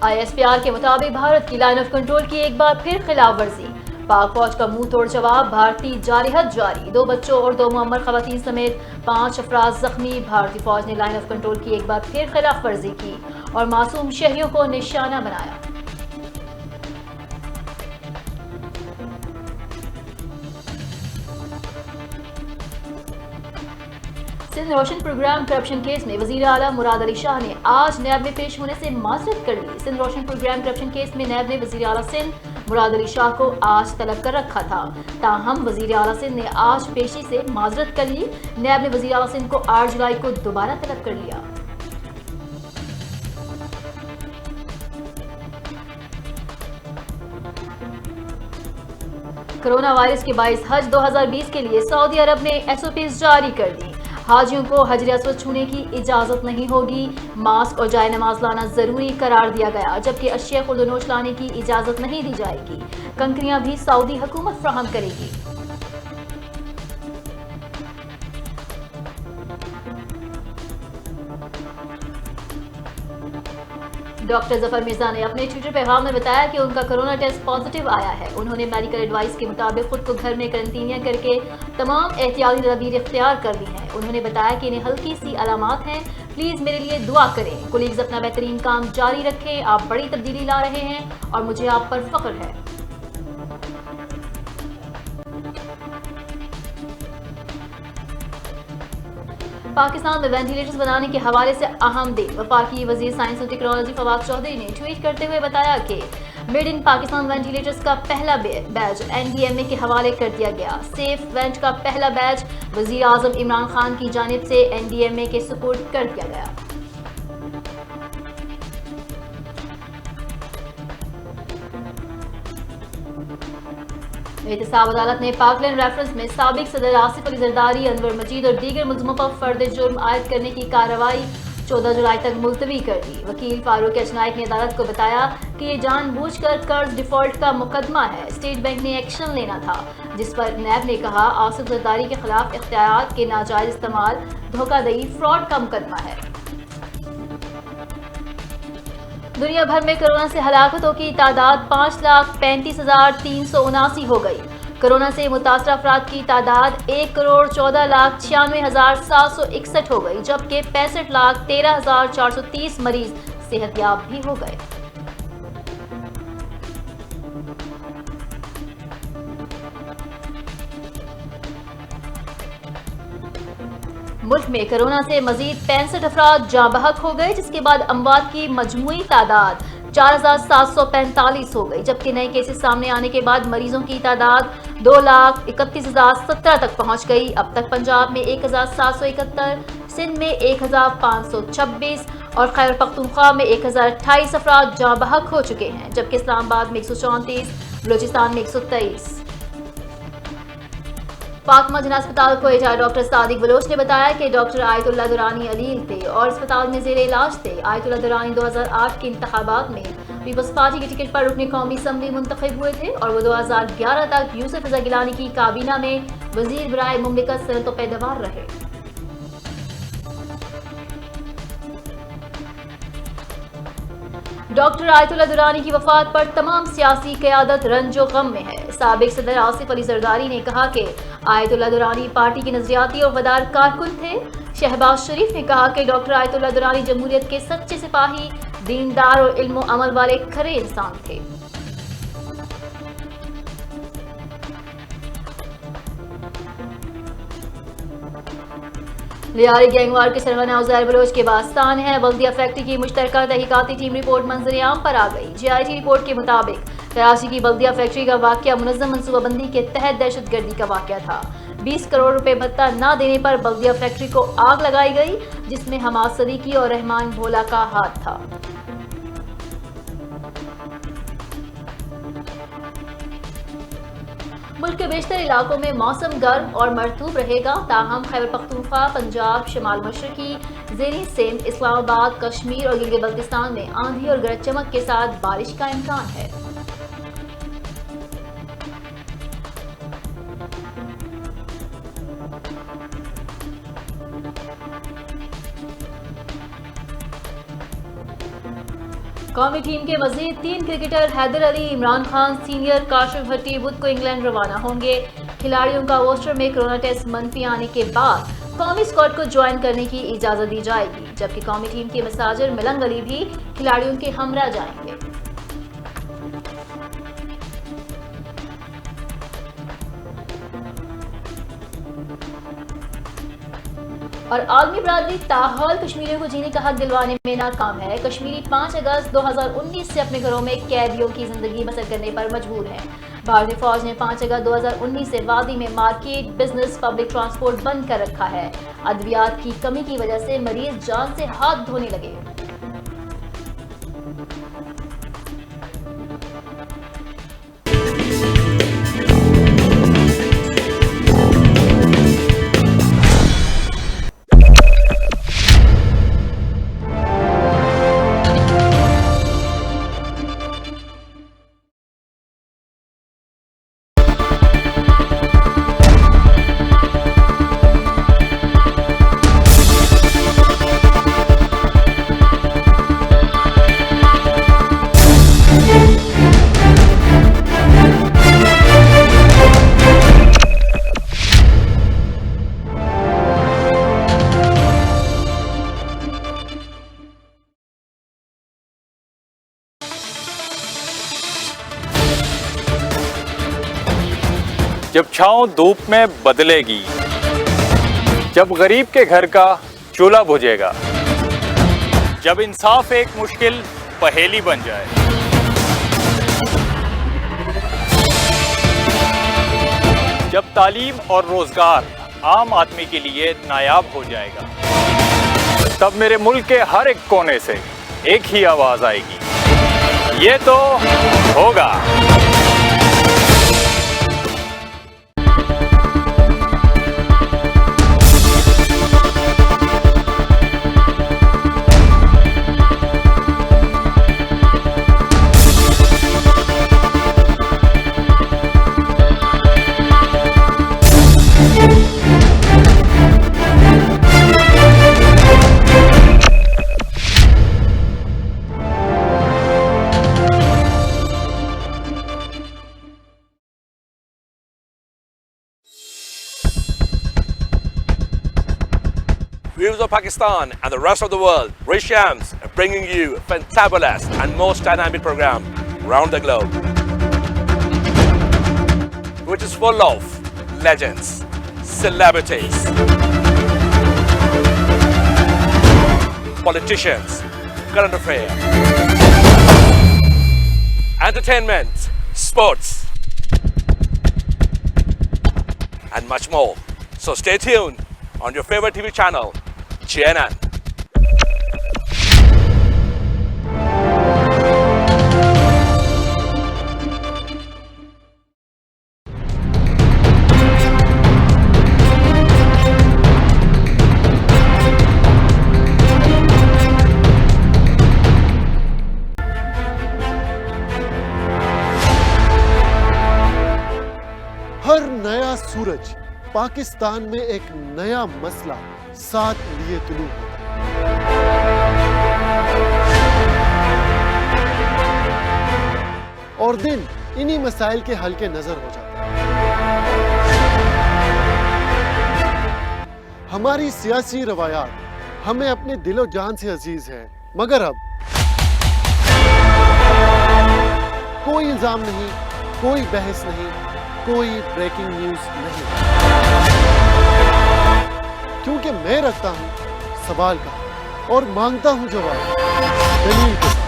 ISPR کے مطابق بھارت کی لائن آف کنٹرول کی ایک بار پھر خلاف ورزی، پاک فوج کا منہ توڑ جواب، بھارتی جارحیت جاری، 2 بچوں اور 2 معمر خواتین سمیت 5 افراد زخمی، بھارتی فوج نے لائن آف کنٹرول کی ایک بار پھر خلاف ورزی کی اور معصوم شہریوں کو نشانہ بنایا۔ سندھ روشن پروگرام کرپشن کیس میں وزیر اعلیٰ مراد علی شاہ نے آج نیب میں پیش ہونے سے معذرت کر لی۔ سندھ روشن پروگرام کرپشن کیس میں نیب نے وزیر اعلیٰ سندھ مراد علی شاہ کو آج طلب کر رکھا تھا، تاہم وزیر اعلیٰ سندھ نے آج پیشی سے معذرت کر لی۔ نیب نے وزیر اعلیٰ سندھ کو 8 جولائی کو دوبارہ طلب کر لیا۔ کرونا وائرس کے باعث حج 2020 کے لیے سعودی عرب نے SOPs جاری کر دی۔ حاجیوں کو حجر اسود چھونے کی اجازت نہیں ہوگی، ماسک اور جائے نماز لانا ضروری قرار دیا گیا، جبکہ اشیاء خورد و نوش لانے کی اجازت نہیں دی جائے گی۔ کنکریاں بھی سعودی حکومت فراہم کرے گی۔ ڈاکٹر ظفر مرزا نے اپنے ٹویٹر پیغام میں بتایا کہ ان کا کرونا ٹیسٹ پازیٹیو آیا ہے۔ انہوں نے میڈیکل ایڈوائز کے مطابق خود کو گھر میں قرنطینہ کر کے تمام احتیاطی تدابیر اختیار کر لی ہیں۔ انہوں نے بتایا کہ انہیں ہلکی سی علامات ہیں، پلیز میرے لیے دعا کریں۔ کولیگز اپنا بہترین کام جاری رکھیں، آپ بڑی تبدیلی لا رہے ہیں اور مجھے آپ پر فخر ہے۔ پاکستان میں وینٹیلیٹرز بنانے کے حوالے سے اہم دن، وفاقی وزیر سائنس اور ٹیکنالوجی فواد چودھری نے ٹویٹ کرتے ہوئے بتایا کہ میڈ ان پاکستان وینٹیلیٹرز کا پہلا بیچ NDMA کے حوالے کر دیا گیا۔ سیف وینٹ کا پہلا بیچ وزیر اعظم عمران خان کی جانب سے NDMA کے سپورٹ کر دیا گیا۔ احتساب عدالت نے پاکلینڈ ریفرنس میں سابق صدر آصف علی زرداری، انور مجید اور دیگر ملزموں پر فرد جرم عائد کرنے کی کارروائی 14 جولائی تک ملتوی کر دی۔ وکیل فاروق ایچ نائک نے عدالت کو بتایا کہ یہ جان بوجھ کر قرض ڈیفالٹ کا مقدمہ ہے۔ اسٹیٹ بینک نے ایکشن لینا تھا، جس پر نیب نے کہا آصف زرداری کے خلاف اختیارات کے ناجائز استعمال، دھوکہ دہی، فراڈ کا مقدمہ ہے۔ دنیا بھر میں کرونا سے ہلاکتوں کی تعداد 5,35,379 ہو گئی۔ کرونا سے متاثرہ افراد کی تعداد 1,14,96,761 ہو گئی، جبکہ 65,13,430 مریض صحت یاب بھی ہو گئے۔ ملک میں کرونا سے مزید 65 افراد جاں بحق ہو گئے، جس کے بعد اموات کی مجموعی تعداد 4,745 ہو گئی، جبکہ نئے کیسز سامنے آنے کے بعد مریضوں کی تعداد 2,31,017 تک پہنچ گئی۔ اب تک پنجاب میں 1,771، سندھ میں 1,526 اور خیبر پختونخوا میں 1,028 افراد جاں بحق ہو چکے ہیں، جبکہ اسلام آباد میں 134، بلوچستان میں 123۔ فاطمہ جناح اسپتال کو HR ڈاکٹر صادق بلوچ نے بتایا کہ ڈاکٹر آیت اللہ درانی علیل تھے اور اسپتال میں زیر علاج تھے۔ آیت اللہ درانی 2008 کے انتخابات میں پیپلز پارٹی کی ٹکٹ پر رکن قومی اسمبلی منتخب ہوئے تھے اور وہ 2011 تک یوسف رضا گیلانی کی کابینہ میں وزیر برائے مملکت صنعت و پیداوار رہے۔ ڈاکٹر آیت اللہ درانی کی وفات پر تمام سیاسی قیادت رنج و غم میں ہے۔ سابق صدر آصف علی زرداری نے کہا کہ آیت اللہ درانی پارٹی کے نظریاتی اور وفادار کارکن تھے۔ شہباز شریف نے کہا کہ ڈاکٹر آیت اللہ درانی جمہوریت کے سچے سپاہی، دیندار اور علم و عمل والے کھرے انسان تھے۔ لیاری گینگوار کے سرغنہ عزیر بلوچ کے باستان ہے۔ بلدیہ فیکٹری کی مشترکہ تحقیقاتی ٹیم رپورٹ منظر عام پر آ گئی۔ GIT رپورٹ کے مطابق کراچی کی بلدیہ فیکٹری کا واقعہ منظم منصوبہ بندی کے تحت دہشت گردی کا واقعہ تھا۔ 20 کروڑ روپے بھتہ نہ دینے پر بلدیہ فیکٹری کو آگ لگائی گئی، جس میں حماد صدیقی اور رحمان بھولا کا ہاتھ تھا۔ ملک کے بیشتر علاقوں میں موسم گرم اور مرطوب رہے گا، تاہم خیبر پختونخوا، پنجاب، شمال مشرقی، زیریں سندھ، اسلام آباد، کشمیر اور گلگت بلتستان میں آندھی اور گرج چمک کے ساتھ بارش کا امکان ہے۔ قومی ٹیم کے مزید 3 کرکٹر حیدر علی، عمران خان سینئر، کاشف بھٹی بدھ کو انگلینڈ روانہ ہوں گے۔ کھلاڑیوں کا ووسٹر میں کرونا ٹیسٹ منفی آنے کے بعد قومی اسکواڈ کو جوائن کرنے کی اجازت دی جائے گی، جبکہ قومی ٹیم کے مساجر ملنگ علی بھی کھلاڑیوں کے ہمراہ جائیں گے۔ اور عالمی برادری تاحال کشمیریوں کو جینے کا حق دلوانے میں ناکام ہے۔ کشمیری 5 اگست 2019 سے اپنے گھروں میں قیدیوں کی زندگی بسر کرنے پر مجبور ہیں۔ بھارتی فوج نے 5 اگست 2019 سے وادی میں مارکیٹ، بزنس، پبلک ٹرانسپورٹ بند کر رکھا ہے۔ ادویات کی کمی کی وجہ سے مریض جان سے ہاتھ دھونے لگے۔ جب چھاؤں دھوپ میں بدلے گی، جب غریب کے گھر کا چولہا بجھے گا، جب انصاف ایک مشکل پہیلی بن جائے، جب تعلیم اور روزگار عام آدمی کے لیے نایاب ہو جائے گا، تب میرے ملک کے ہر ایک کونے سے ایک ہی آواز آئے گی، یہ تو ہوگا۔ Viewers of Pakistan and the rest of the world, Rish Shams are bringing you a fantabulous and most dynamic program around the globe, which is full of legends, celebrities, politicians, current affairs, entertainment, sports, and much more. So stay tuned on your favorite TV channel, CNN. ہر نیا سورج پاکستان میں ایک نیا مسئلہ ساتھ لیے طلوع ہوتا ہے اور دن انہی مسائل کے حل کے نظر ہو جاتا ہے۔ ہماری سیاسی روایات ہمیں اپنے دل و جان سے عزیز ہیں، مگر اب کوئی الزام نہیں، کوئی بحث نہیں، کوئی بریکنگ نیوز نہیں، کیونکہ میں رکھتا ہوں سوال کا اور مانگتا ہوں جواب دلیل کے ساتھ۔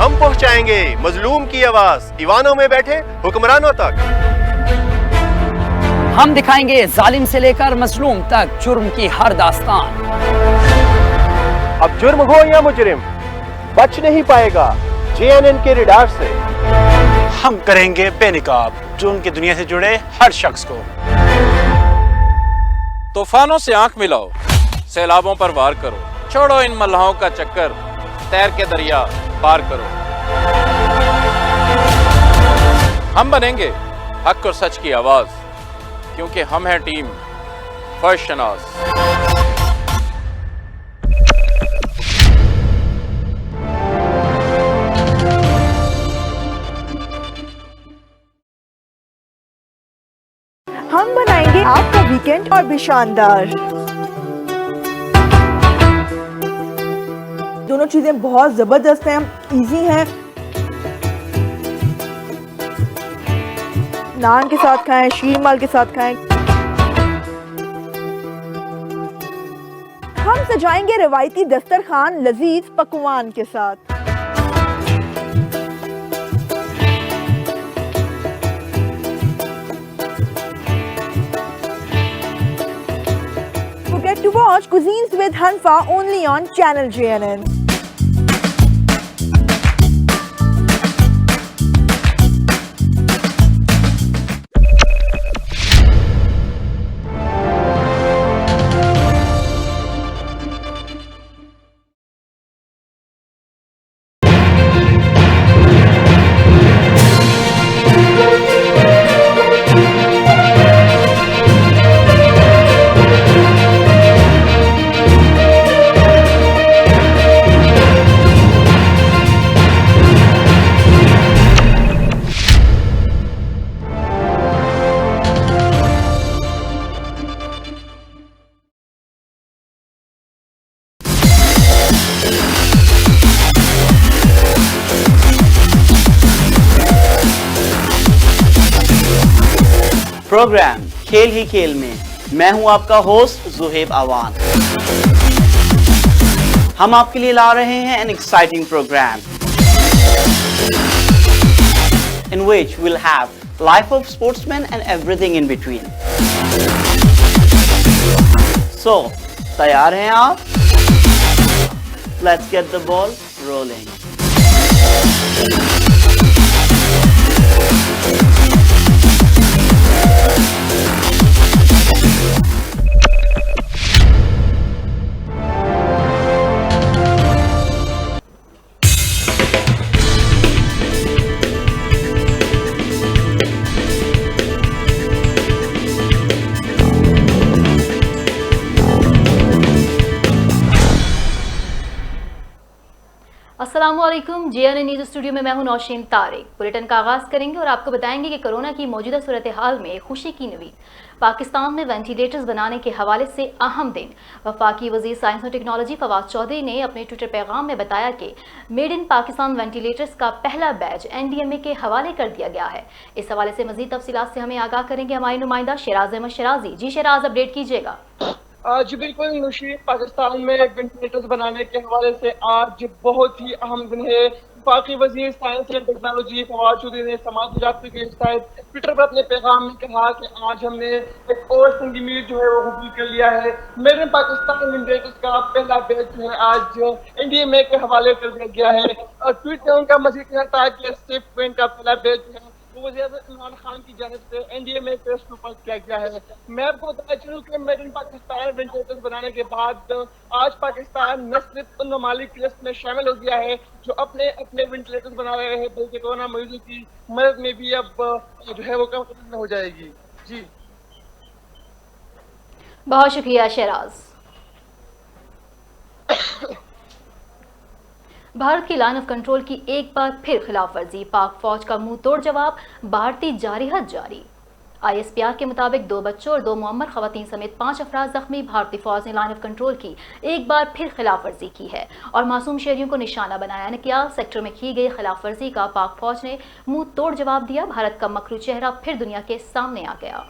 ہم پہنچائیں گے مظلوم کی آواز ایوانوں میں بیٹھے حکمرانوں تک۔ ہم دکھائیں گے ظالم سے لے کر مظلوم تک جرم کی ہر داستان۔ اب جرم ہو یا مجرم بچ نہیں پائے گا JNN کے ریڈار سے۔ ہم کریں گے بے نقاب جرم کی دنیا سے جڑے ہر شخص کو۔ طوفانوں سے آنکھ ملاؤ، سیلابوں پر وار کرو، چھوڑو ان ملہوں کا چکر، تیر کے دریا پار کرو۔ ہم بنیں گے حق اور سچ کی آواز، کیونکہ ہم ہیں ٹیم فرسٹ شناس۔ ایلیگنٹ اور بھی شاندار. دونوں چیزیں بہت زبردست ہیں, ایزی ہیں. نان کے ساتھ کھائیں, شیر مال کے ساتھ کھائیں. ہم سجائیں گے روایتی دسترخوان لذیذ پکوان کے ساتھ. Forget to watch Cuisines with Hanfa only on Channel JNN. Programme کھیل ہی کھیل میں میں ہوں آپ کا ہوسٹ زہیب عوان. ہم آپ کے لیے لا رہے ہیں an exciting program in which we'll have life of sportsmen and everything in between. So, تیار ہیں آپ؟ Let's get the ball rolling. السلام علیکم. JNN نیوز اسٹوڈیو میں ہوں نوشین طارق. بلیٹن کا آغاز کریں گے اور آپ کو بتائیں گے کہ کورونا کی موجودہ صورتحال میں خوشی کی نوید. پاکستان میں وینٹیلیٹرز بنانے کے حوالے سے اہم دن. وفاقی وزیر سائنس اور ٹیکنالوجی فواد چودھری نے اپنے ٹویٹر پیغام میں بتایا کہ میڈ ان پاکستان وینٹیلیٹرز کا پہلا بیچ NDMA کے حوالے کر دیا گیا ہے. اس حوالے سے مزید تفصیلات سے ہمیں آگاہ کریں گے ہمارے نمائندہ شیراز احمد شرازی. جی شیراز, اپڈیٹ کیجیے گا. جی بالکل نوشین, پاکستان میں وینٹیلیٹرز بنانے کے حوالے سے آج بہت ہی اہم دن ہے. وفاقی وزیر science and technology Fawad Chaudhry نے سماجی رابطے کے تحت ٹویٹر پر اپنے پیغام میں کہا کہ آج ہم نے ایک اور سنگی میل جو ہے وہ قبول کر لیا ہے. میڈ ان پاکستان وینٹیلیٹرز کا پہلا بیچ جو ہے آج NDMA کے حوالے کر دیا گیا ہے. ٹویٹ میں ان کا مزید کہا تھا کہ سیف پوائنٹ کا پہلا بیچ جو ہے وزیر اعظم عمران خان کی جانب سے NDMA کے سپرد کیا گیا ہے. میں آپ کو بتا چلوں کہ میڈ ان پاکستان وینٹیلیٹرز بنانے کے بعد آج پاکستان نہ صرف ان ممالک کی لسٹ میں شامل ہو گیا ہے جو اپنے وینٹیلیٹرز بنا رہے ہیں, بلکہ کورونا مریضوں کی مدد میں بھی اب جو ہے وہ کم میں ہو جائے گی. جی بہت شکریہ شیراز. بھارت کی لائن آف کنٹرول کی ایک بار پھر خلاف ورزی. پاک فوج کا منہ توڑ جواب, بھارتی جارحیت جاری. ISPR کے مطابق 2 بچوں اور 2 معمر خواتین سمیت 5 افراد زخمی. بھارتی فوج نے لائن آف کنٹرول کی ایک بار پھر خلاف ورزی کی ہے اور معصوم شہریوں کو نشانہ بنایا. نکیا سیکٹر میں کی گئی خلاف ورزی کا پاک فوج نے منہ توڑ جواب دیا. بھارت کا مکرو چہرہ پھر دنیا کے سامنے آ گیا.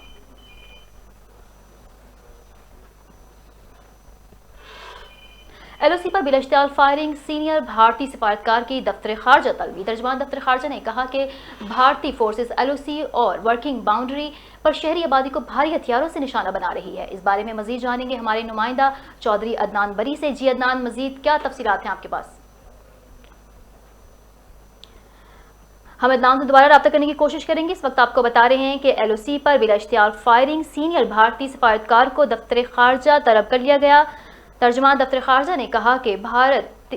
LOC پر بلاشتعال فائرنگ, سینئر بھارتی سفارتکار کی دفتر خارجہ طلبی. ترجمان دفتر خارجہ نے کہا کہ بھارتی فورسز LOC اور ورکنگ باؤنڈری پر شہری آبادی کو بھاری ہتھیاروں سے نشانہ بنا رہی ہے. اس بارے میں مزید جانیں گے ہمارے نمائندہ چودھری عدنان بری سے. جی عدنان, مزید کیا تفصیلات ہیں آپ کے پاس؟ ہم عدنان سے دوبارہ رابطہ کرنے کی کوشش کریں گے. اس وقت آپ کو بتا رہے ہیں کہ LOC پر بلا اشتعال فائرنگ, سینئر بھارتی سفارتکار کو دفتر خارجہ طلب کر لیا گیا. ترجمان دفتر خارجہ نے کہا کہ بھارت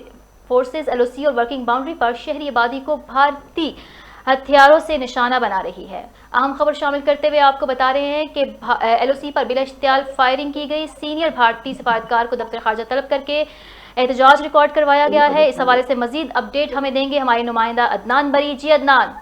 فورسز LOC اور ورکنگ باؤنڈری پر شہری آبادی کو بھارتی ہتھیاروں سے نشانہ بنا رہی ہے. اہم خبر شامل کرتے ہوئے آپ کو بتا رہے ہیں کہ LOC پر بلا اشتعال فائرنگ کی گئی. سینئر بھارتی سفارتکار کو دفتر خارجہ طلب کر کے احتجاج ریکارڈ کروایا گیا ہے. اس حوالے سے مزید اپڈیٹ ہمیں دیں گے ہمارے نمائندہ عدنان بری. جی عدنان.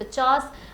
50